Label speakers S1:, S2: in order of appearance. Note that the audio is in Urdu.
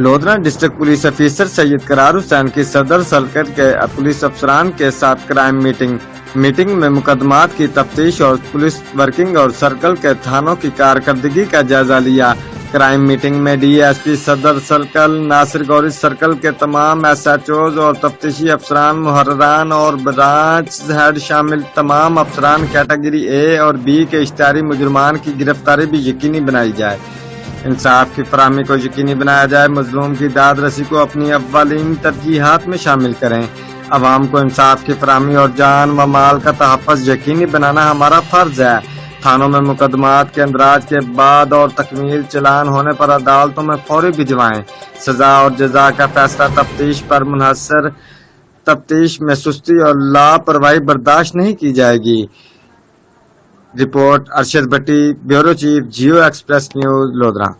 S1: لودھرا ڈسٹرکٹ پولیس افیسر سید قرار حسین کی صدر سرکل کے پولیس افسران کے ساتھ کرائم میٹنگ میں مقدمات کی تفتیش اور پولیس ورکنگ اور سرکل کے تھانوں کی کارکردگی کا جائزہ لیا۔ کرائم میٹنگ میں ڈی ایس پی صدر سرکل، ناصر گوری سرکل کے تمام ایس ایچ اوز اور تفتیشی افسران، محرران اور برانچ ہیڈ شامل تمام افسران کیٹیگری اے اور بی کے اشتہاری مجرمان کی گرفتاری بھی یقینی بنائی جائے، انصاف کی فراہمی کو یقینی بنایا جائے، مظلوم کی داد رسی کو اپنی اولین ترجیحات میں شامل کریں۔ عوام کو انصاف کی فراہمی اور جان و مال کا تحفظ یقینی بنانا ہمارا فرض ہے۔ تھانوں میں مقدمات کے اندراج کے بعد اور تکمیل چلان ہونے پر عدالتوں میں فوری بھجوائیں۔ سزا اور جزا کا فیصلہ تفتیش پر منحصر، تفتیش میں سستی اور لاپرواہی برداشت نہیں کی جائے گی۔ Report Arshad Bhatti, bureau chief, Geo Express News, Lodhra.